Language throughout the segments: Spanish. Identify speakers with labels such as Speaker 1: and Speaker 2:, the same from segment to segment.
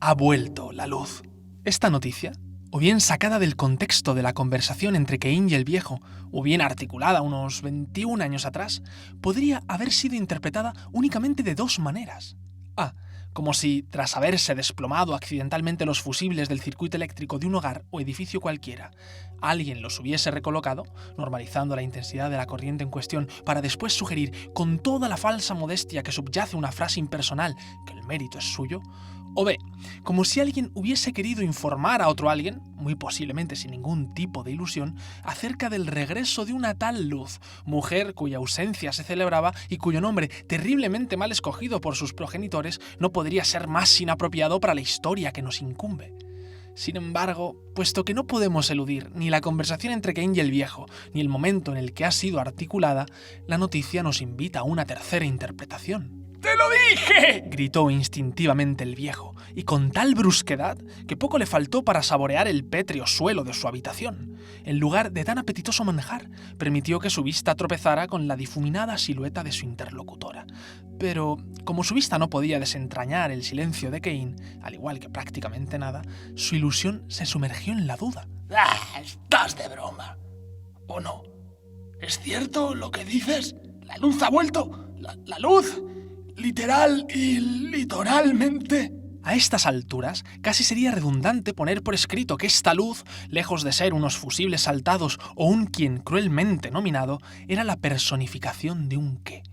Speaker 1: Ha vuelto la luz. Esta noticia, o bien sacada del contexto de la conversación entre Cain y el viejo, o bien articulada unos 21 años atrás, podría haber sido interpretada únicamente de dos maneras. A. Como si, tras haberse desplomado accidentalmente los fusibles del circuito eléctrico de un hogar o edificio cualquiera, alguien los hubiese recolocado, normalizando la intensidad de la corriente en cuestión, para después sugerir, con toda la falsa modestia que subyace una frase impersonal, que el mérito es suyo. O B, como si alguien hubiese querido informar a otro alguien, muy posiblemente sin ningún tipo de ilusión, acerca del regreso de una tal luz, mujer cuya ausencia se celebraba y cuyo nombre, terriblemente mal escogido por sus progenitores, no podría ser más inapropiado para la historia que nos incumbe. Sin embargo, puesto que no podemos eludir ni la conversación entre Cain y el viejo, ni el momento en el que ha sido articulada, la noticia nos invita a una tercera interpretación.
Speaker 2: ¡Te lo dije!,
Speaker 1: gritó instintivamente el viejo, y con tal brusquedad que poco le faltó para saborear el pétreo suelo de su habitación. En lugar de tan apetitoso manjar, permitió que su vista tropezara con la difuminada silueta de su interlocutora. Pero, como su vista no podía desentrañar el silencio de Cain, al igual que prácticamente nada, su ilusión se sumergió en la duda.
Speaker 2: Estás de broma. ¿O no? ¿Es cierto lo que dices? ¿La luz ha vuelto? ¿La luz? ¿Literal y litoralmente?
Speaker 1: A estas alturas, casi sería redundante poner por escrito que esta luz, lejos de ser unos fusibles saltados o un quien cruelmente nominado, era la personificación de un qué.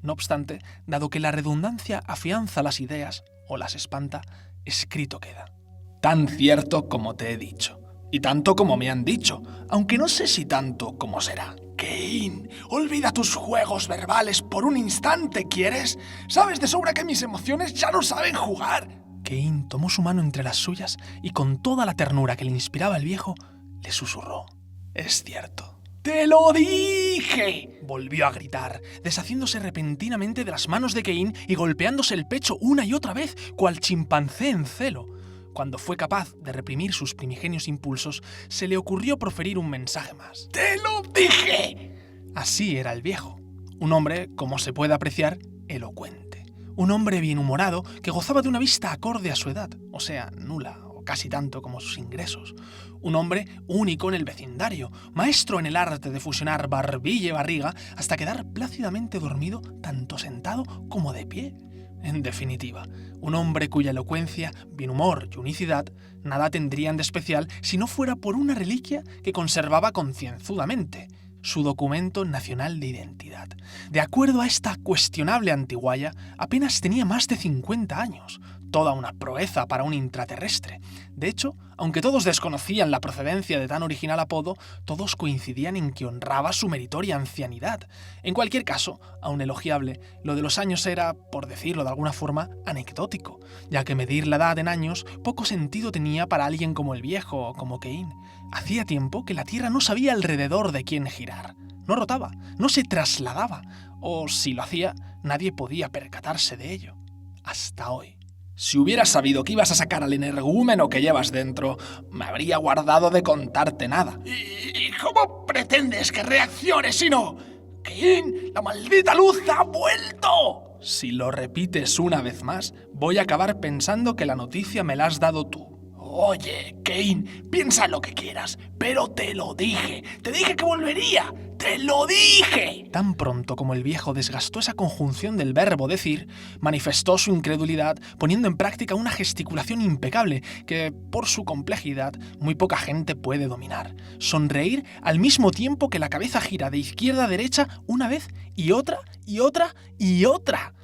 Speaker 1: No obstante, dado que la redundancia afianza las ideas, o las espanta, escrito queda.
Speaker 2: Tan cierto como te he dicho, y tanto como me han dicho, aunque no sé si tanto como será. Cain, olvida tus juegos verbales por un instante, ¿quieres? Sabes de sobra que mis emociones ya no saben jugar.
Speaker 1: Cain tomó su mano entre las suyas y con toda la ternura que le inspiraba el viejo, le susurró.
Speaker 2: Es cierto. ¡Te lo dije!,
Speaker 1: volvió a gritar, deshaciéndose repentinamente de las manos de Cain y golpeándose el pecho una y otra vez, cual chimpancé en celo. Cuando fue capaz de reprimir sus primigenios impulsos, se le ocurrió proferir un mensaje más.
Speaker 2: ¡Te lo dije!
Speaker 1: Así era el viejo. Un hombre, como se puede apreciar, elocuente. Un hombre bienhumorado que gozaba de una vista acorde a su edad, o sea, nula, o casi tanto como sus ingresos. Un hombre único en el vecindario, maestro en el arte de fusionar barbilla y barriga hasta quedar plácidamente dormido tanto sentado como de pie. En definitiva, un hombre cuya elocuencia, bienhumor y unicidad nada tendrían de especial si no fuera por una reliquia que conservaba concienzudamente, su documento nacional de identidad. De acuerdo a esta cuestionable antigualla, apenas tenía más de 50 años, toda una proeza para un intraterrestre. De hecho, aunque todos desconocían la procedencia de tan original apodo, todos coincidían en que honraba su meritoria ancianidad. En cualquier caso, aun elogiable, lo de los años era, por decirlo de alguna forma, anecdótico, ya que medir la edad en años poco sentido tenía para alguien como el viejo o como Cain. Hacía tiempo que la Tierra no sabía alrededor de quién girar. No rotaba, no se trasladaba, o si lo hacía, nadie podía percatarse de ello. Hasta hoy.
Speaker 2: Si hubiera sabido que ibas a sacar al energúmeno que llevas dentro, me habría guardado de contarte nada. ¿Y cómo pretendes que reaccione si no? ¡Cain, la maldita luz ha vuelto!
Speaker 1: Si lo repites una vez más, voy a acabar pensando que la noticia me la has dado tú.
Speaker 2: Oye, Cain, piensa lo que quieras, pero te lo dije. Te dije que volvería. ¡Te lo dije!
Speaker 1: Tan pronto como el viejo desgastó esa conjunción del verbo decir, manifestó su incredulidad poniendo en práctica una gesticulación impecable que, por su complejidad, muy poca gente puede dominar. Sonreír al mismo tiempo que la cabeza gira de izquierda a derecha una vez y otra y otra y otra.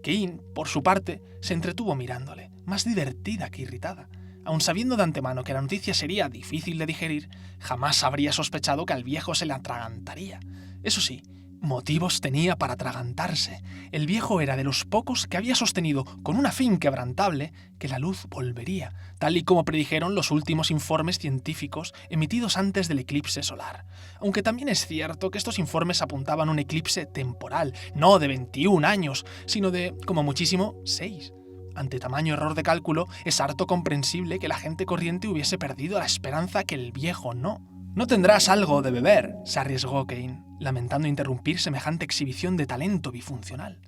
Speaker 1: Cain, por su parte, se entretuvo mirándole, más divertida que irritada. Aun sabiendo de antemano que la noticia sería difícil de digerir, jamás habría sospechado que al viejo se le atragantaría. Eso sí, motivos tenía para atragantarse. El viejo era de los pocos que había sostenido, con una fe inquebrantable, que la luz volvería, tal y como predijeron los últimos informes científicos emitidos antes del eclipse solar. Aunque también es cierto que estos informes apuntaban a un eclipse temporal, no de 21 años, sino de, como muchísimo, 6. Ante tamaño error de cálculo, es harto comprensible que la gente corriente hubiese perdido la esperanza que el viejo no.
Speaker 2: «¿No tendrás algo de beber?»,
Speaker 1: se arriesgó Cain, lamentando interrumpir semejante exhibición de talento bifuncional.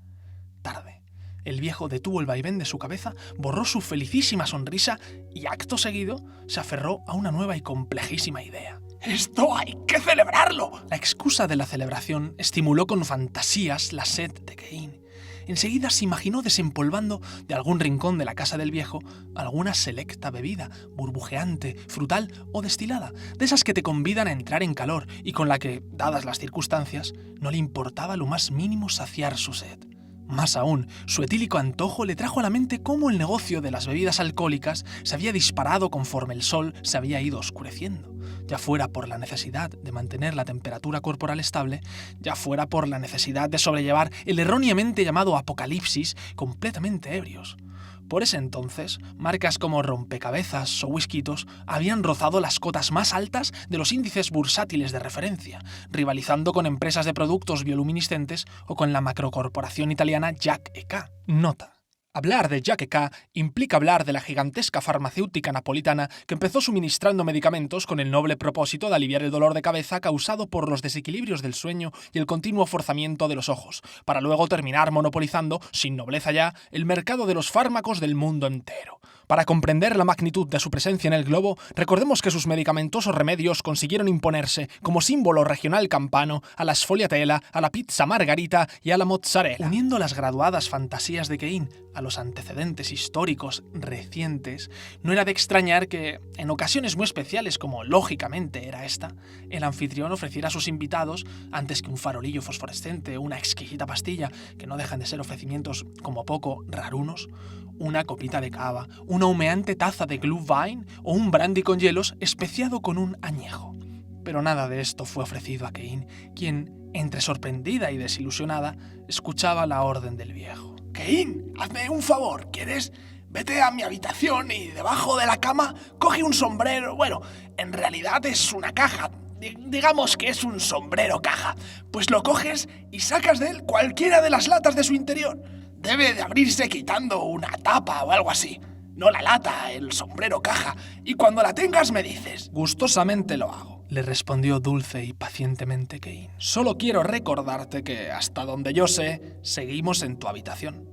Speaker 1: Tarde. El viejo detuvo el vaivén de su cabeza, borró su felicísima sonrisa y acto seguido se aferró a una nueva y complejísima idea.
Speaker 2: ¡Esto hay que celebrarlo!
Speaker 1: La excusa de la celebración estimuló con fantasías la sed de Caín. Enseguida se imaginó desempolvando de algún rincón de la casa del viejo alguna selecta bebida, burbujeante, frutal o destilada, de esas que te convidan a entrar en calor y con la que, dadas las circunstancias, no le importaba lo más mínimo saciar su sed. Más aún, su etílico antojo le trajo a la mente cómo el negocio de las bebidas alcohólicas se había disparado conforme el sol se había ido oscureciendo, ya fuera por la necesidad de mantener la temperatura corporal estable, ya fuera por la necesidad de sobrellevar el erróneamente llamado apocalipsis completamente ebrios. Por ese entonces, marcas como Rompecabezas o Whisquitos habían rozado las cotas más altas de los índices bursátiles de referencia, rivalizando con empresas de productos bioluminiscentes o con la macrocorporación italiana Jack & K. Nota. Hablar de Jack & K implica hablar de la gigantesca farmacéutica napolitana que empezó suministrando medicamentos con el noble propósito de aliviar el dolor de cabeza causado por los desequilibrios del sueño y el continuo forzamiento de los ojos, para luego terminar monopolizando, sin nobleza ya, el mercado de los fármacos del mundo entero. Para comprender la magnitud de su presencia en el globo, recordemos que sus medicamentosos remedios consiguieron imponerse como símbolo regional campano a la sfogliatella, a la pizza margarita y a la mozzarella. Uniendo las graduadas fantasías de Caín a los antecedentes históricos recientes, no era de extrañar que, en ocasiones muy especiales como lógicamente era esta, el anfitrión ofreciera a sus invitados, antes que un farolillo fosforescente o una exquisita pastilla, que no dejan de ser ofrecimientos como poco rarunos, una copita de cava, una humeante taza de Glühwein o un brandy con hielos especiado con un añejo. Pero nada de esto fue ofrecido a Caín, quien, entre sorprendida y desilusionada, escuchaba la orden del viejo.
Speaker 2: Caín, hazme un favor, ¿quieres? Vete a mi habitación y debajo de la cama coge un sombrero. Bueno, en realidad es una caja. Digamos que es un sombrero caja. Pues lo coges y sacas de él cualquiera de las latas de su interior. Debe de abrirse quitando una tapa o algo así. No la lata, el sombrero caja. Y cuando la tengas me dices.
Speaker 1: Gustosamente lo hago, le respondió dulce y pacientemente Caín. Solo quiero recordarte que, hasta donde yo sé, seguimos en tu habitación.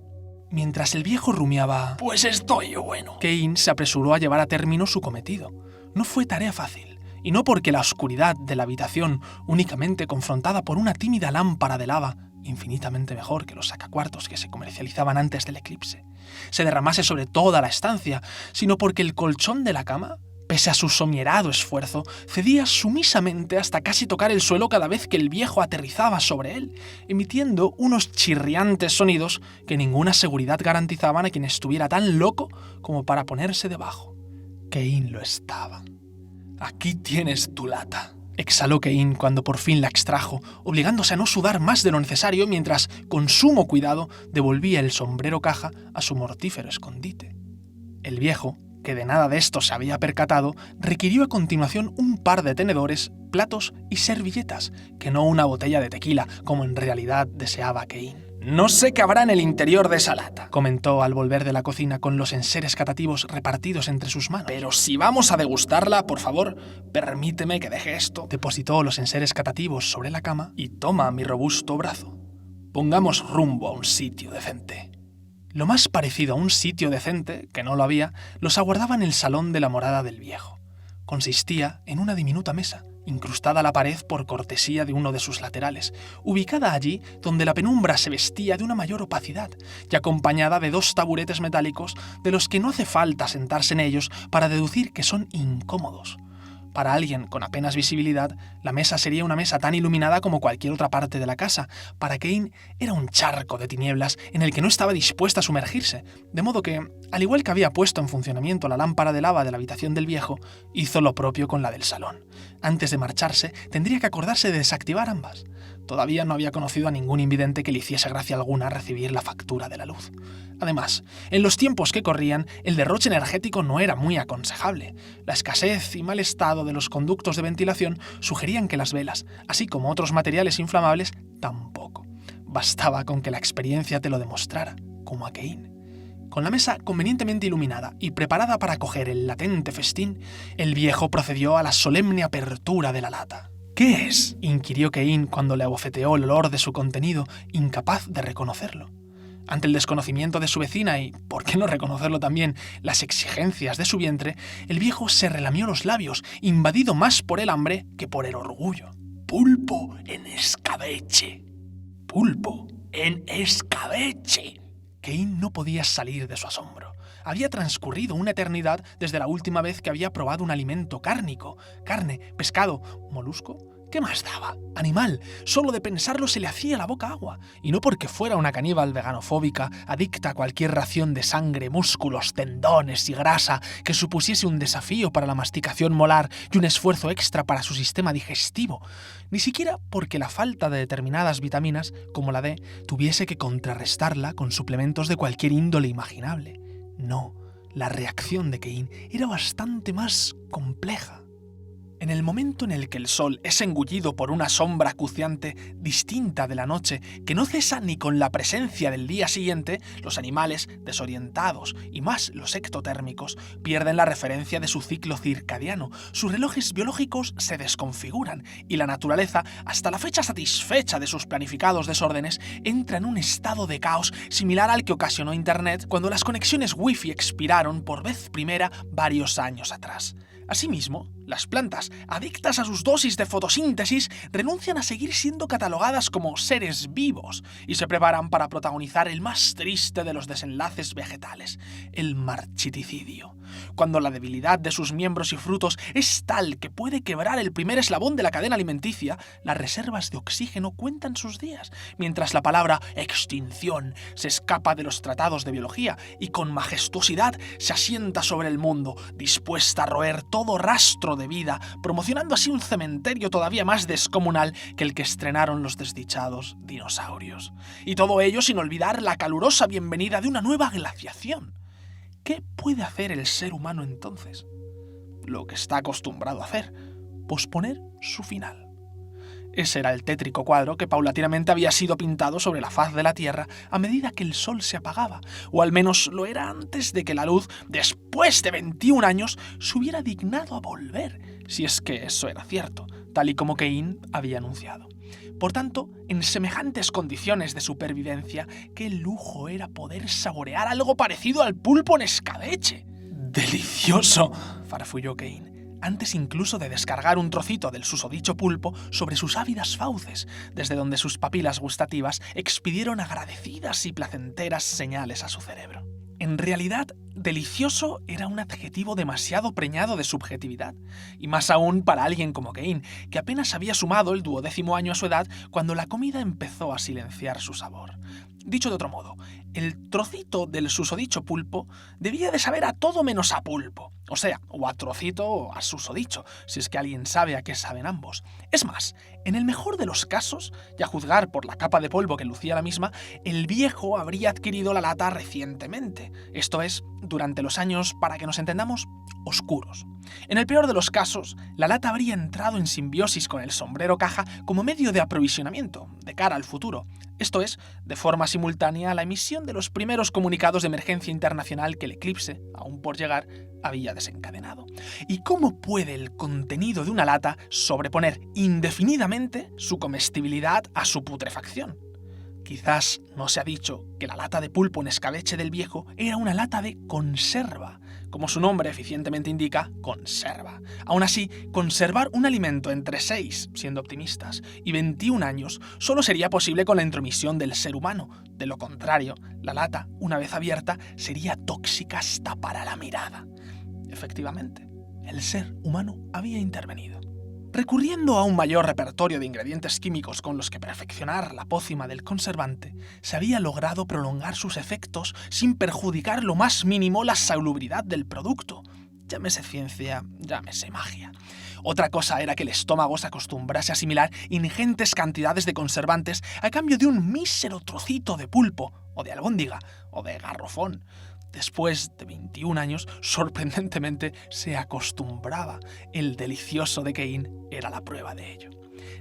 Speaker 1: Mientras el viejo rumiaba,
Speaker 2: pues estoy bueno,
Speaker 1: Caín se apresuró a llevar a término su cometido. No fue tarea fácil, y no porque la oscuridad de la habitación, únicamente confrontada por una tímida lámpara de lava, infinitamente mejor que los sacacuartos que se comercializaban antes del eclipse, se derramase sobre toda la estancia, sino porque el colchón de la cama, pese a su somierado esfuerzo, cedía sumisamente hasta casi tocar el suelo cada vez que el viejo aterrizaba sobre él, emitiendo unos chirriantes sonidos que ninguna seguridad garantizaban a quien estuviera tan loco como para ponerse debajo. Caín lo estaba. «Aquí tienes tu lata», exhaló Caín cuando por fin la extrajo, obligándose a no sudar más de lo necesario mientras, con sumo cuidado, devolvía el sombrero caja a su mortífero escondite. El viejo, que de nada de esto se había percatado, requirió a continuación un par de tenedores, platos y servilletas, que no una botella de tequila, como en realidad deseaba Caín. «No sé qué habrá en el interior de esa lata», comentó al volver de la cocina con los enseres catativos repartidos entre sus manos. «Pero si vamos a degustarla, por favor, permíteme que deje esto». Depositó los enseres catativos sobre la cama y toma mi robusto brazo. «Pongamos rumbo a un sitio decente». Lo más parecido a un sitio decente, que no lo había, los aguardaba en el salón de la morada del viejo. Consistía en una diminuta mesa, incrustada a la pared por cortesía de uno de sus laterales, ubicada allí donde la penumbra se vestía de una mayor opacidad y acompañada de 2 taburetes metálicos de los que no hace falta sentarse en ellos para deducir que son incómodos. Para alguien con apenas visibilidad, la mesa sería una mesa tan iluminada como cualquier otra parte de la casa. Para Caín era un charco de tinieblas en el que no estaba dispuesta a sumergirse, de modo que, al igual que había puesto en funcionamiento la lámpara de lava de la habitación del viejo, hizo lo propio con la del salón. Antes de marcharse, tendría que acordarse de desactivar ambas. Todavía no había conocido a ningún invidente que le hiciese gracia alguna recibir la factura de la luz. Además, en los tiempos que corrían, el derroche energético no era muy aconsejable. La escasez y mal estado de los conductos de ventilación sugerían que las velas, así como otros materiales inflamables, tampoco. Bastaba con que la experiencia te lo demostrara, como a Caín. Con la mesa convenientemente iluminada y preparada para acoger el latente festín, el viejo procedió a la solemne apertura de la lata. «¿Qué es?», inquirió Caín cuando le abofeteó el olor de su contenido, incapaz de reconocerlo. Ante el desconocimiento de su vecina y, por qué no reconocerlo también, las exigencias de su vientre, el viejo se relamió los labios, invadido más por el hambre que por el orgullo.
Speaker 2: Pulpo en escabeche. Pulpo en escabeche.
Speaker 1: Cain no podía salir de su asombro. Había transcurrido una eternidad desde la última vez que había probado un alimento cárnico. Carne, pescado, molusco. ¿Qué más daba? Animal. Solo de pensarlo se le hacía la boca agua. Y no porque fuera una caníbal veganofóbica, adicta a cualquier ración de sangre, músculos, tendones y grasa que supusiese un desafío para la masticación molar y un esfuerzo extra para su sistema digestivo. Ni siquiera porque la falta de determinadas vitaminas, como la D, tuviese que contrarrestarla con suplementos de cualquier índole imaginable. No, la reacción de Cain era bastante más compleja. En el momento en el que el sol es engullido por una sombra acuciante distinta de la noche, que no cesa ni con la presencia del día siguiente, los animales, desorientados y más los ectotérmicos, pierden la referencia de su ciclo circadiano, sus relojes biológicos se desconfiguran y la naturaleza, hasta la fecha satisfecha de sus planificados desórdenes, entra en un estado de caos similar al que ocasionó Internet cuando las conexiones Wi-Fi expiraron por vez primera varios años atrás. Asimismo, las plantas, adictas a sus dosis de fotosíntesis, renuncian a seguir siendo catalogadas como seres vivos y se preparan para protagonizar el más triste de los desenlaces vegetales, el marchiticidio. Cuando la debilidad de sus miembros y frutos es tal que puede quebrar el primer eslabón de la cadena alimenticia, las reservas de oxígeno cuentan sus días, mientras la palabra extinción se escapa de los tratados de biología y con majestuosidad se asienta sobre el mundo, dispuesta a roer todo rastro de vida, promocionando así un cementerio todavía más descomunal que el que estrenaron los desdichados dinosaurios. Y todo ello sin olvidar la calurosa bienvenida de una nueva glaciación. ¿Qué puede hacer el ser humano entonces? Lo que está acostumbrado a hacer, posponer su final. Ese era el tétrico cuadro que paulatinamente había sido pintado sobre la faz de la Tierra a medida que el sol se apagaba, o al menos lo era antes de que la luz, después de 21 años, se hubiera dignado a volver, si es que eso era cierto, tal y como Cain había anunciado. Por tanto, en semejantes condiciones de supervivencia, qué lujo era poder saborear algo parecido al pulpo en escabeche.
Speaker 2: ¡Delicioso!,
Speaker 1: farfulló Cain, antes incluso de descargar un trocito del susodicho pulpo sobre sus ávidas fauces, desde donde sus papilas gustativas expidieron agradecidas y placenteras señales a su cerebro. En realidad, delicioso era un adjetivo demasiado preñado de subjetividad, y más aún para alguien como Cain, que apenas había sumado el 12º año a su edad cuando la comida empezó a silenciar su sabor. Dicho de otro modo, el trocito del susodicho pulpo debía de saber a todo menos a pulpo, o sea, o a trocito o a susodicho, si es que alguien sabe a qué saben ambos. Es más, en el mejor de los casos, y a juzgar por la capa de polvo que lucía la misma, el viejo habría adquirido la lata recientemente, esto es, durante los años, para que nos entendamos, oscuros. En el peor de los casos, la lata habría entrado en simbiosis con el sombrero caja como medio de aprovisionamiento, de cara al futuro, esto es, de forma simultánea a la emisión de los primeros comunicados de emergencia internacional que el eclipse, aún por llegar, había desencadenado. ¿Y cómo puede el contenido de una lata sobreponer indefinidamente su comestibilidad a su putrefacción? Quizás no se ha dicho que la lata de pulpo en escabeche del viejo era una lata de conserva, como su nombre eficientemente indica, conserva. Aún así, conservar un alimento entre 6, siendo optimistas, y 21 años solo sería posible con la intromisión del ser humano. De lo contrario, la lata, una vez abierta, sería tóxica hasta para la mirada. Efectivamente, el ser humano había intervenido. Recurriendo a un mayor repertorio de ingredientes químicos con los que perfeccionar la pócima del conservante, se había logrado prolongar sus efectos sin perjudicar lo más mínimo la salubridad del producto. Llámese ciencia, llámese magia. Otra cosa era que el estómago se acostumbrase a asimilar ingentes cantidades de conservantes a cambio de un mísero trocito de pulpo, o de albóndiga, o de garrofón. Después de 21 años, sorprendentemente, se acostumbraba. El delicioso de Cain era la prueba de ello.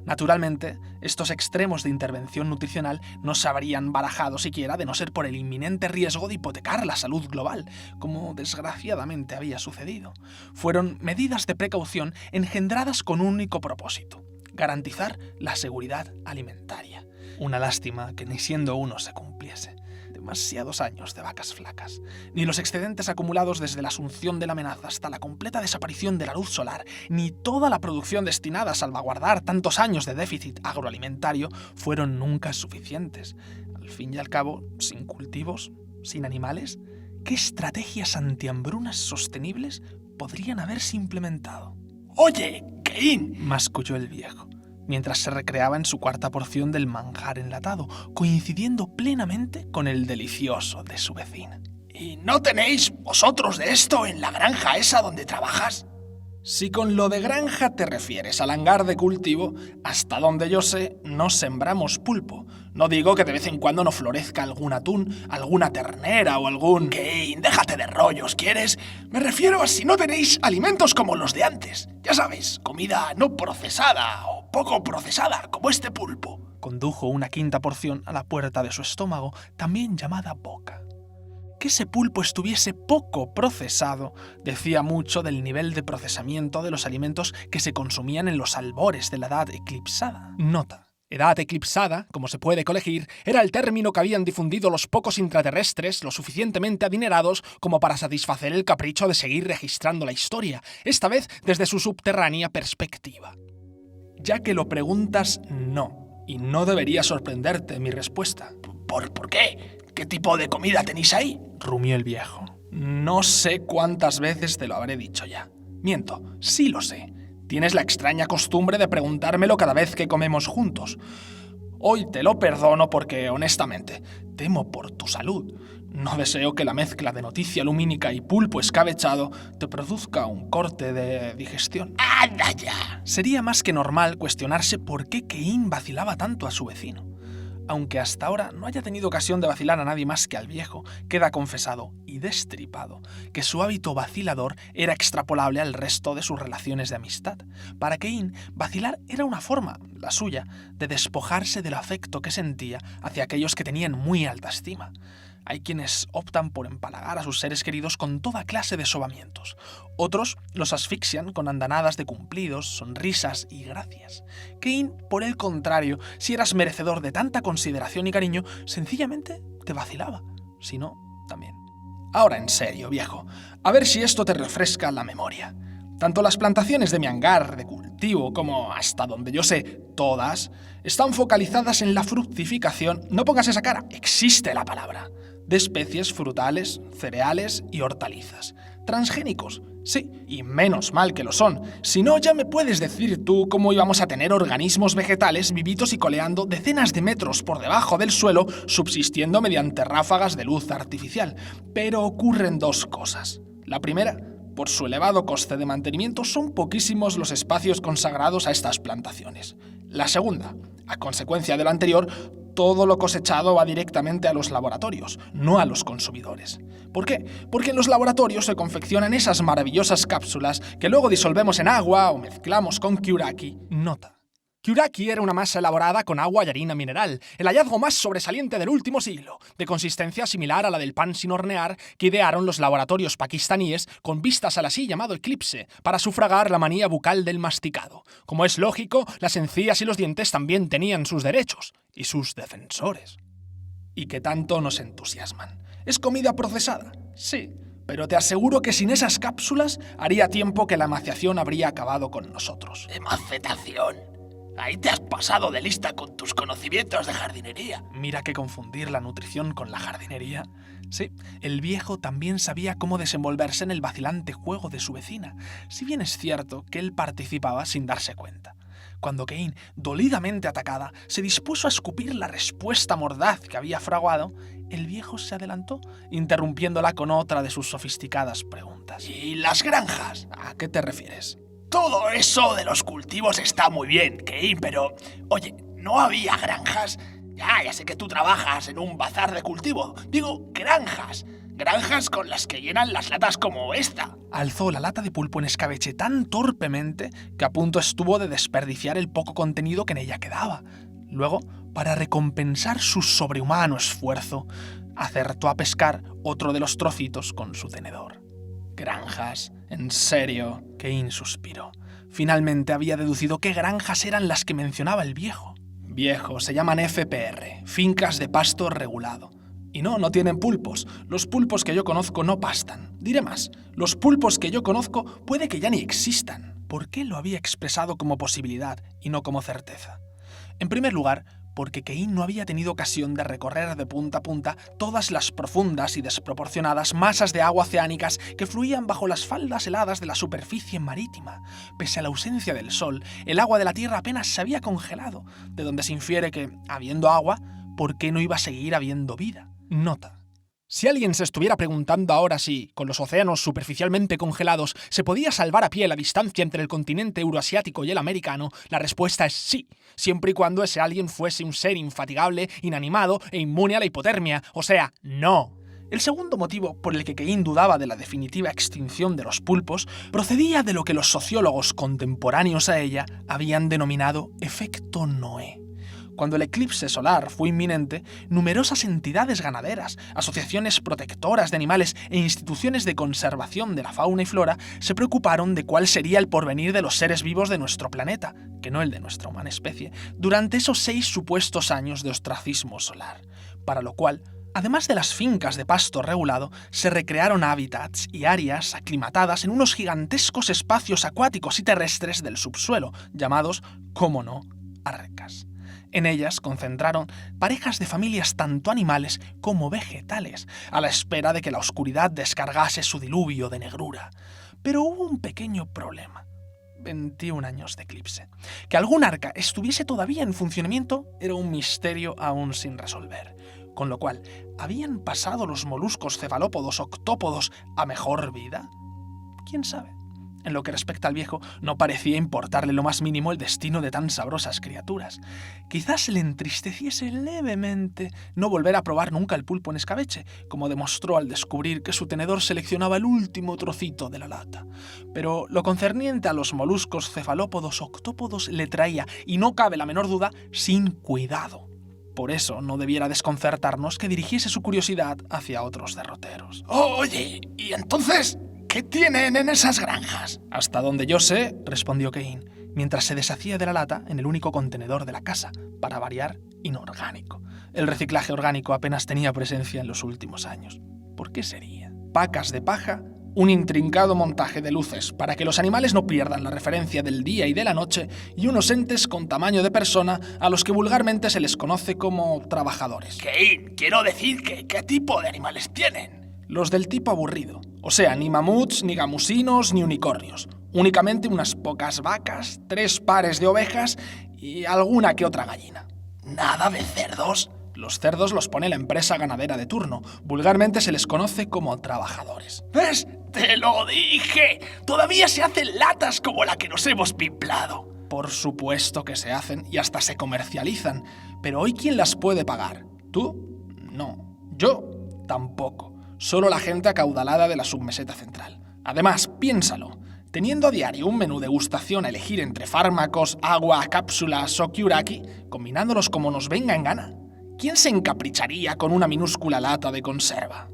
Speaker 1: Naturalmente, estos extremos de intervención nutricional no se habrían barajado siquiera de no ser por el inminente riesgo de hipotecar la salud global, como desgraciadamente había sucedido. Fueron medidas de precaución engendradas con un único propósito: garantizar la seguridad alimentaria. Una lástima que ni siendo uno se cumpliese. Demasiados años de vacas flacas. Ni los excedentes acumulados desde la asunción de la amenaza hasta la completa desaparición de la luz solar, ni toda la producción destinada a salvaguardar tantos años de déficit agroalimentario fueron nunca suficientes. Al fin y al cabo, sin cultivos, sin animales, ¿qué estrategias antihambrunas sostenibles podrían haberse implementado?
Speaker 2: ¡Oye, Caín!
Speaker 1: Masculló el viejo, mientras se recreaba en su cuarta porción del manjar enlatado, coincidiendo plenamente con el delicioso de su vecina.
Speaker 2: ¿Y no tenéis vosotros de esto en la granja esa donde trabajas? Si con lo de granja te refieres al hangar de cultivo, hasta donde yo sé, no sembramos pulpo. No digo que de vez en cuando no florezca algún atún, alguna ternera o algún... Caín, déjate de rollos, ¿quieres? Me refiero a si no tenéis alimentos como los de antes. Ya sabes, comida no procesada o poco procesada, como este pulpo.
Speaker 1: Condujo una quinta porción a la puerta de su estómago, también llamada boca. Que ese pulpo estuviese poco procesado decía mucho del nivel de procesamiento de los alimentos que se consumían en los albores de la edad eclipsada. Nota. Edad eclipsada, como se puede colegir, era el término que habían difundido los pocos intraterrestres lo suficientemente adinerados como para satisfacer el capricho de seguir registrando la historia, esta vez desde su subterránea perspectiva. Ya que lo preguntas, no, y no debería sorprenderte mi respuesta.
Speaker 2: ¿Por qué? ¿Qué tipo de comida tenéis ahí?
Speaker 1: Rumió el viejo.
Speaker 2: No sé cuántas veces te lo habré dicho ya. Miento, sí lo sé. Tienes la extraña costumbre de preguntármelo cada vez que comemos juntos. Hoy te lo perdono porque, honestamente, temo por tu salud. No deseo que la mezcla de noticia lumínica y pulpo escabechado te produzca un corte de digestión. ¡Anda ya!
Speaker 1: Sería más que normal cuestionarse por qué Caín vacilaba tanto a su vecino. Aunque hasta ahora no haya tenido ocasión de vacilar a nadie más que al viejo, queda confesado y destripado que su hábito vacilador era extrapolable al resto de sus relaciones de amistad. Para Caín, vacilar era una forma, la suya, de despojarse del afecto que sentía hacia aquellos que tenían muy alta estima. Hay quienes optan por empalagar a sus seres queridos con toda clase de sobamientos. Otros los asfixian con andanadas de cumplidos, sonrisas y gracias. Caín, por el contrario, si eras merecedor de tanta consideración y cariño, sencillamente te vacilaba. Si no, también.
Speaker 2: Ahora en serio, viejo, a ver si esto te refresca la memoria. Tanto las plantaciones de mi hangar de cultivo como, hasta donde yo sé, todas, están focalizadas en la fructificación, no pongas esa cara, existe la palabra, de especies frutales, cereales y hortalizas. Transgénicos, sí, y menos mal que lo son. Si no, ya me puedes decir tú cómo íbamos a tener organismos vegetales vivitos y coleando decenas de metros por debajo del suelo, subsistiendo mediante ráfagas de luz artificial. Pero ocurren dos cosas. La primera, por su elevado coste de mantenimiento, son poquísimos los espacios consagrados a estas plantaciones. La segunda, a consecuencia de lo anterior, todo lo cosechado va directamente a los laboratorios, no a los consumidores. ¿Por qué? Porque en los laboratorios se confeccionan esas maravillosas cápsulas que luego disolvemos en agua o mezclamos con Kyuraki.
Speaker 1: Nota. Kyuraki era una masa elaborada con agua y harina mineral, el hallazgo más sobresaliente del último siglo, de consistencia similar a la del pan sin hornear que idearon los laboratorios pakistaníes con vistas al así llamado eclipse, para sufragar la manía bucal del masticado. Como es lógico, las encías y los dientes también tenían sus derechos y sus defensores.
Speaker 2: ¿Y qué tanto nos entusiasman? ¿Es comida procesada? Sí, pero te aseguro que sin esas cápsulas haría tiempo que la emaciación habría acabado con nosotros. ¿Emaciación? Ahí te has pasado de lista con tus conocimientos de jardinería.
Speaker 1: Mira que confundir la nutrición con la jardinería. Sí, el viejo también sabía cómo desenvolverse en el vacilante juego de su vecina, si bien es cierto que él participaba sin darse cuenta. Cuando Caín, dolidamente atacada, se dispuso a escupir la respuesta mordaz que había fraguado, el viejo se adelantó, interrumpiéndola con otra de sus sofisticadas preguntas.
Speaker 2: ¿Y las granjas?
Speaker 1: ¿A qué te refieres?
Speaker 2: Todo eso de los cultivos está muy bien, Caín, pero, oye, ¿no había granjas? Ya sé que tú trabajas en un bazar de cultivo. Digo, granjas. Granjas con las que llenan las latas como esta.
Speaker 1: Alzó la lata de pulpo en escabeche tan torpemente que a punto estuvo de desperdiciar el poco contenido que en ella quedaba. Luego, para recompensar su sobrehumano esfuerzo, acertó a pescar otro de los trocitos con su tenedor.
Speaker 2: ¿Granjas? ¿En serio?
Speaker 1: Caín suspiró. Finalmente había deducido qué granjas eran las que mencionaba el viejo.
Speaker 2: Viejo, se llaman FPR, fincas de pasto regulado. Y no tienen pulpos. Los pulpos que yo conozco no pastan. Diré más, los pulpos que yo conozco puede que ya ni existan.
Speaker 1: ¿Por qué lo había expresado como posibilidad y no como certeza? En primer lugar, porque Kane no había tenido ocasión de recorrer de punta a punta todas las profundas y desproporcionadas masas de agua oceánicas que fluían bajo las faldas heladas de la superficie marítima. Pese a la ausencia del sol, el agua de la Tierra apenas se había congelado, de donde se infiere que, habiendo agua, ¿por qué no iba a seguir habiendo vida? Nota. Si alguien se estuviera preguntando ahora si, con los océanos superficialmente congelados, se podía salvar a pie la distancia entre el continente euroasiático y el americano, la respuesta es sí, siempre y cuando ese alguien fuese un ser infatigable, inanimado e inmune a la hipotermia, o sea, no. El segundo motivo por el que Kane dudaba de la definitiva extinción de los pulpos procedía de lo que los sociólogos contemporáneos a ella habían denominado efecto Noé. Cuando el eclipse solar fue inminente, numerosas entidades ganaderas, asociaciones protectoras de animales e instituciones de conservación de la fauna y flora se preocuparon de cuál sería el porvenir de los seres vivos de nuestro planeta, que no el de nuestra humana especie, durante esos 6 supuestos años de ostracismo solar, para lo cual, además de las fincas de pasto regulado, se recrearon hábitats y áreas aclimatadas en unos gigantescos espacios acuáticos y terrestres del subsuelo, llamados, cómo no, arcas. En ellas concentraron parejas de familias tanto animales como vegetales, a la espera de que la oscuridad descargase su diluvio de negrura. Pero hubo un pequeño problema. 21 años de eclipse. Que algún arca estuviese todavía en funcionamiento era un misterio aún sin resolver. Con lo cual, ¿habían pasado los moluscos cefalópodos octópodos a mejor vida? ¿Quién sabe? En lo que respecta al viejo, no parecía importarle lo más mínimo el destino de tan sabrosas criaturas. Quizás le entristeciese levemente no volver a probar nunca el pulpo en escabeche, como demostró al descubrir que su tenedor seleccionaba el último trocito de la lata. Pero lo concerniente a los moluscos cefalópodos octópodos le traía, y no cabe la menor duda, sin cuidado. Por eso no debiera desconcertarnos que dirigiese su curiosidad hacia otros derroteros.
Speaker 2: Oye, ¿y entonces qué tienen en esas granjas?
Speaker 1: Hasta donde yo sé, respondió Kane, mientras se deshacía de la lata en el único contenedor de la casa, para variar, inorgánico. El reciclaje orgánico apenas tenía presencia en los últimos años. ¿Por qué sería? Pacas de paja, un intrincado montaje de luces para que los animales no pierdan la referencia del día y de la noche, y unos entes con tamaño de persona a los que vulgarmente se les conoce como trabajadores.
Speaker 2: ¿Qué? Quiero decir que ¿qué tipo de animales tienen?
Speaker 1: Los del tipo aburrido, o sea, ni mamuts, ni gamusinos, ni unicornios. Únicamente unas pocas vacas, 3 pares de ovejas y alguna que otra gallina.
Speaker 2: ¿Nada de cerdos?
Speaker 1: Los cerdos los pone la empresa ganadera de turno. Vulgarmente se les conoce como trabajadores.
Speaker 2: ¿Ves? ¡Te lo dije! Todavía se hacen latas como la que nos hemos pimplado.
Speaker 1: Por supuesto que se hacen y hasta se comercializan. Pero hoy, ¿quién las puede pagar? ¿Tú? No. Yo tampoco. Solo la gente acaudalada de la submeseta central. Además, piénsalo. Teniendo a diario un menú degustación a elegir entre fármacos, agua, cápsulas o kyuraki, combinándolos como nos venga en gana, ¿quién se encapricharía con una minúscula lata de conserva?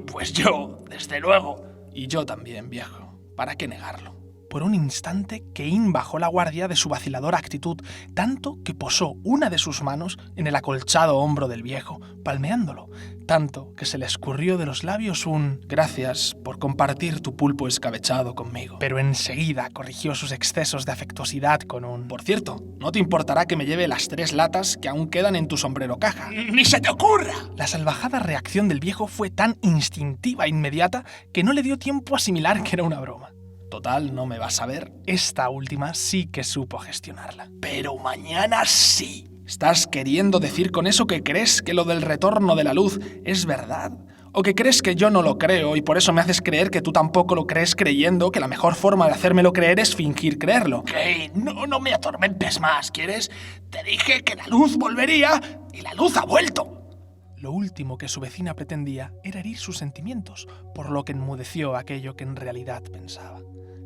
Speaker 2: Pues yo, desde luego.
Speaker 1: Y yo también, viejo. ¿Para qué negarlo? Por un instante, Kane bajó la guardia de su vaciladora actitud, tanto que posó una de sus manos en el acolchado hombro del viejo, palmeándolo, tanto que se le escurrió de los labios un «gracias por compartir tu pulpo escabechado conmigo». Pero enseguida corrigió sus excesos de afectuosidad con un «por cierto, ¿no te importará que me lleve las 3 latas que aún quedan en tu sombrero caja?»
Speaker 2: ¡Ni se te ocurra!
Speaker 1: La salvajada reacción del viejo fue tan instintiva e inmediata que no le dio tiempo a asimilar que era una broma. Total, no me vas a ver. Esta última sí que supo gestionarla.
Speaker 2: Pero mañana sí.
Speaker 1: ¿Estás queriendo decir con eso que crees que lo del retorno de la luz es verdad? ¿O que crees que yo no lo creo y por eso me haces creer que tú tampoco lo crees, creyendo que la mejor forma de hacérmelo creer es fingir creerlo?
Speaker 2: ¿Qué? No me atormentes más, ¿quieres? Te dije que la luz volvería y la luz ha vuelto.
Speaker 1: Lo último que su vecina pretendía era herir sus sentimientos, por lo que enmudeció aquello que en realidad pensaba.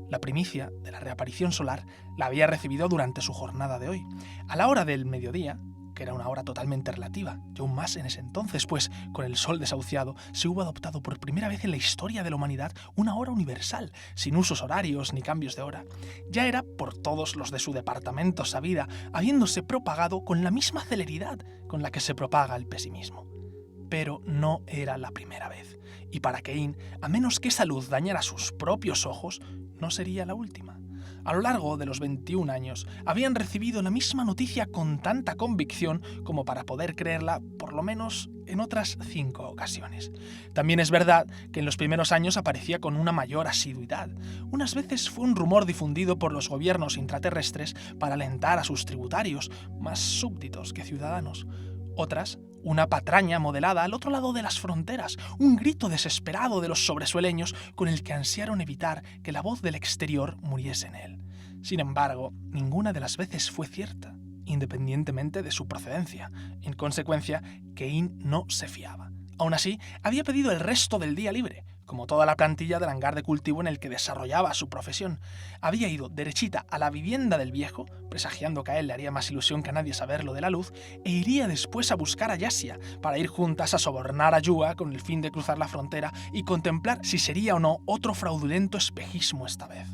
Speaker 1: La primicia de la reaparición solar la había recibido durante su jornada de hoy, a la hora del mediodía, que era una hora totalmente relativa, y aún más en ese entonces, pues con el sol desahuciado se hubo adoptado por primera vez en la historia de la humanidad una hora universal, sin usos horarios ni cambios de hora. Ya era por todos los de su departamento sabida, habiéndose propagado con la misma celeridad con la que se propaga el pesimismo. Pero no era la primera vez. Y para Cain, a menos que esa luz dañara sus propios ojos, no sería la última. A lo largo de los 21 años, habían recibido la misma noticia con tanta convicción como para poder creerla, por lo menos en otras 5 ocasiones. También es verdad que en los primeros años aparecía con una mayor asiduidad. Unas veces fue un rumor difundido por los gobiernos intraterrestres para alentar a sus tributarios, más súbditos que ciudadanos. Otras, una patraña modelada al otro lado de las fronteras, un grito desesperado de los sobresueleños con el que ansiaron evitar que la voz del exterior muriese en él. Sin embargo, ninguna de las veces fue cierta, independientemente de su procedencia. En consecuencia, Cain no se fiaba. Aún así, había pedido el resto del día libre, como toda la plantilla del hangar de cultivo en el que desarrollaba su profesión. Había ido derechita a la vivienda del viejo, presagiando que a él le haría más ilusión que a nadie saber lo de la luz, e iría después a buscar a Yasia, para ir juntas a sobornar a Yua con el fin de cruzar la frontera y contemplar si sería o no otro fraudulento espejismo esta vez.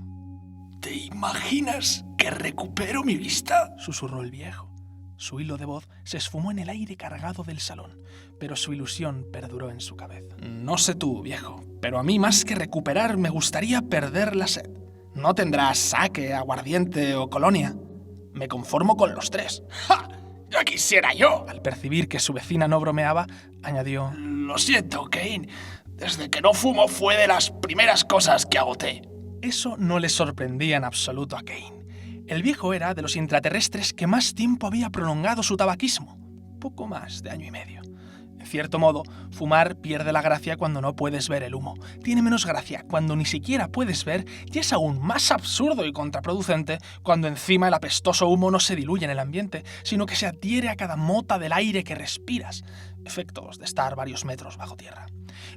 Speaker 2: ¿Te imaginas que recupero mi vista?,
Speaker 1: susurró el viejo. Su hilo de voz se esfumó en el aire cargado del salón, pero su ilusión perduró en su cabeza.
Speaker 2: No sé tú, viejo, pero a mí más que recuperar me gustaría perder la sed. No tendrás sake, aguardiente o colonia. Me conformo con los 3. ¡Ja! ¡Ya quisiera yo!
Speaker 1: Al percibir que su vecina no bromeaba, añadió:
Speaker 2: Lo siento, Cain. Desde que no fumo fue de las primeras cosas que agoté.
Speaker 1: Eso no le sorprendía en absoluto a Cain. El viejo era de los intraterrestres que más tiempo había prolongado su tabaquismo, poco más de 1 año y medio. En cierto modo, fumar pierde la gracia cuando no puedes ver el humo. Tiene menos gracia cuando ni siquiera puedes ver, y es aún más absurdo y contraproducente cuando encima el apestoso humo no se diluye en el ambiente, sino que se adhiere a cada mota del aire que respiras. Efectos de estar varios metros bajo tierra.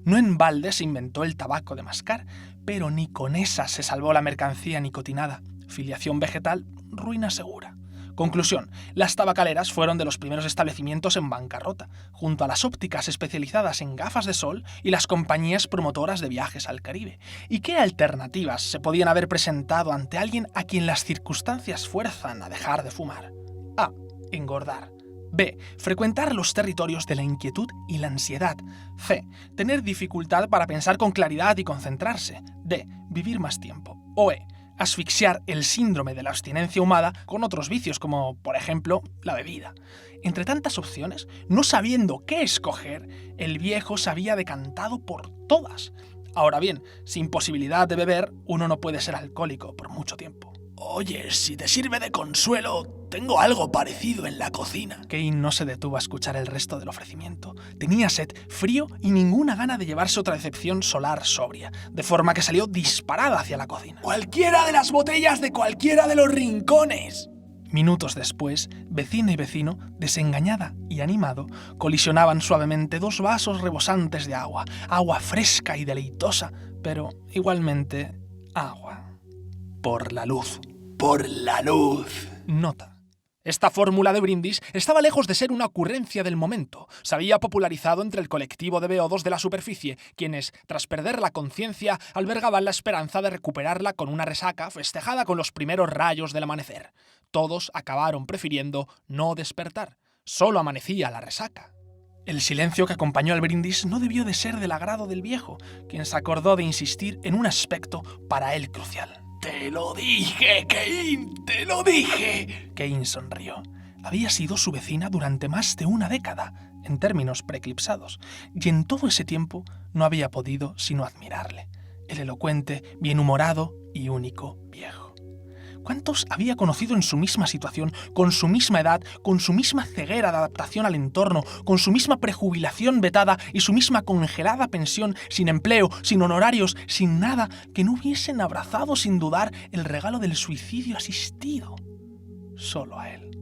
Speaker 1: No en balde se inventó el tabaco de mascar, pero ni con esa se salvó la mercancía nicotinada. Filiación vegetal, ruina segura. Conclusión, las tabacaleras fueron de los primeros establecimientos en bancarrota, junto a las ópticas especializadas en gafas de sol y las compañías promotoras de viajes al Caribe. ¿Y qué alternativas se podían haber presentado ante alguien a quien las circunstancias fuerzan a dejar de fumar? A. Engordar. B. Frecuentar los territorios de la inquietud y la ansiedad. C. Tener dificultad para pensar con claridad y concentrarse. D. Vivir más tiempo. O E. Asfixiar el síndrome de la abstinencia humana con otros vicios como, por ejemplo, la bebida. Entre tantas opciones, no sabiendo qué escoger, el viejo se había decantado por todas. Ahora bien, sin posibilidad de beber, uno no puede ser alcohólico por mucho tiempo.
Speaker 2: Oye, si te sirve de consuelo, tengo algo parecido en la cocina.
Speaker 1: Cain no se detuvo a escuchar el resto del ofrecimiento. Tenía sed, frío y ninguna gana de llevarse otra decepción solar sobria, de forma que salió disparada hacia la cocina.
Speaker 2: ¡Cualquiera de las botellas de cualquiera de los rincones!
Speaker 1: Minutos después, vecina y vecino, desengañada y animado, colisionaban suavemente 2 vasos rebosantes de agua, agua fresca y deleitosa, pero igualmente agua. Por la luz.
Speaker 2: Por la luz.
Speaker 1: Nota. Esta fórmula de brindis estaba lejos de ser una ocurrencia del momento. Se había popularizado entre el colectivo de beodos de la superficie, quienes, tras perder la conciencia, albergaban la esperanza de recuperarla con una resaca festejada con los primeros rayos del amanecer. Todos acabaron prefiriendo no despertar. Solo amanecía la resaca. El silencio que acompañó al brindis no debió de ser del agrado del viejo, quien se acordó de insistir en un aspecto para él crucial.
Speaker 2: ¡Te lo dije, Cain! ¡Te lo dije!
Speaker 1: Cain sonrió. Había sido su vecina durante más de 1 década, en términos preeclipsados, y en todo ese tiempo no había podido sino admirarle. El elocuente, bienhumorado y único viejo. ¿Cuántos había conocido en su misma situación, con su misma edad, con su misma ceguera de adaptación al entorno, con su misma prejubilación vetada y su misma congelada pensión, sin empleo, sin honorarios, sin nada, que no hubiesen abrazado sin dudar el regalo del suicidio asistido? Solo a él.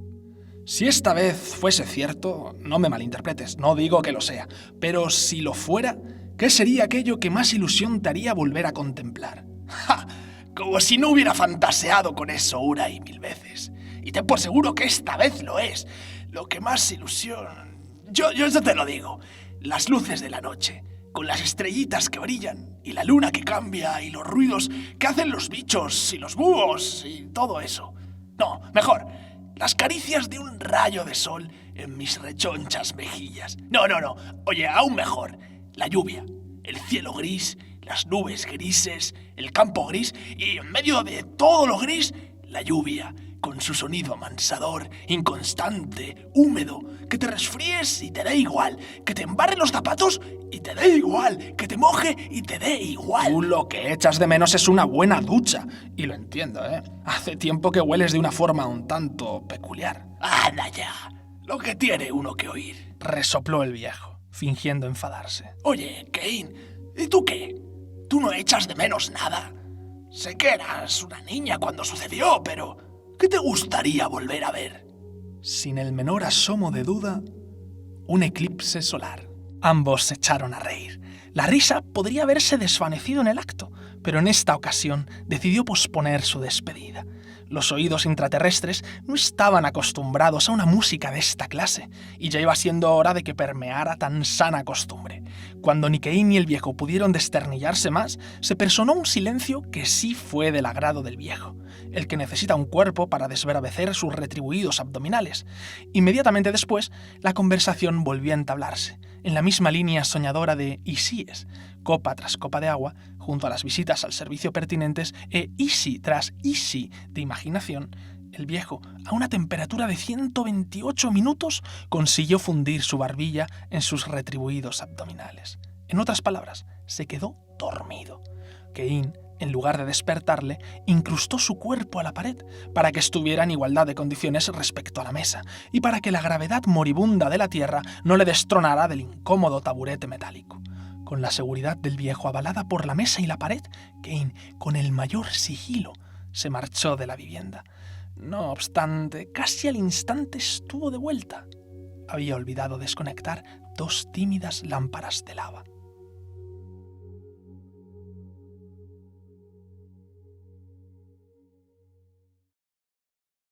Speaker 2: Si esta vez fuese cierto, no me malinterpretes, no digo que lo sea, pero si lo fuera, ¿qué sería aquello que más ilusión te haría volver a contemplar? ¡Ja! Como si no hubiera fantaseado con eso 1 y 1000 veces. Y ten por seguro que esta vez lo es. Lo que más ilusión... Yo eso te lo digo. Las luces de la noche, con las estrellitas que brillan, y la luna que cambia, y los ruidos que hacen los bichos, y los búhos, y todo eso. No, mejor, las caricias de un rayo de sol en mis rechonchas mejillas. No. Oye, aún mejor. La lluvia, el cielo gris, las nubes grises, el campo gris y en medio de todo lo gris, la lluvia, con su sonido amansador, inconstante, húmedo, que te resfríes y te dé igual, que te embarre los zapatos y te dé igual, que te moje y te dé igual.
Speaker 1: Tú lo que echas de menos es una buena ducha. Y lo entiendo, ¿eh? Hace tiempo que hueles de una forma un tanto peculiar.
Speaker 2: ¡Anda ya! Lo que tiene uno que oír.
Speaker 1: Resopló el viejo, fingiendo enfadarse.
Speaker 2: Oye, Kane, ¿y tú qué? ¿Tú no echas de menos nada? Sé que eras una niña cuando sucedió, pero ¿qué te gustaría volver a ver?
Speaker 1: Sin el menor asomo de duda, un eclipse solar. Ambos se echaron a reír. La risa podría haberse desvanecido en el acto, pero en esta ocasión decidió posponer su despedida. Los oídos intraterrestres no estaban acostumbrados a una música de esta clase, y ya iba siendo hora de que permeara tan sana costumbre. Cuando ni Kane ni el viejo pudieron desternillarse más, se personó un silencio que sí fue del agrado del viejo, el que necesita un cuerpo para desbravecer sus retribuidos abdominales. Inmediatamente después, la conversación volvió a entablarse, en la misma línea soñadora de isíes, copa tras copa de agua, junto a las visitas al servicio pertinentes easy tras easy de imaginación. El viejo, a una temperatura de 128 minutos, consiguió fundir su barbilla en sus retribuidos abdominales. En otras palabras, se quedó dormido. Kane, en lugar de despertarle, incrustó su cuerpo a la pared para que estuviera en igualdad de condiciones respecto a la mesa y para que la gravedad moribunda de la tierra no le destronara del incómodo taburete metálico. Con la seguridad del viejo avalada por la mesa y la pared, Kane, con el mayor sigilo, se marchó de la vivienda. No obstante, casi al instante estuvo de vuelta. Había olvidado desconectar 2 tímidas lámparas de lava.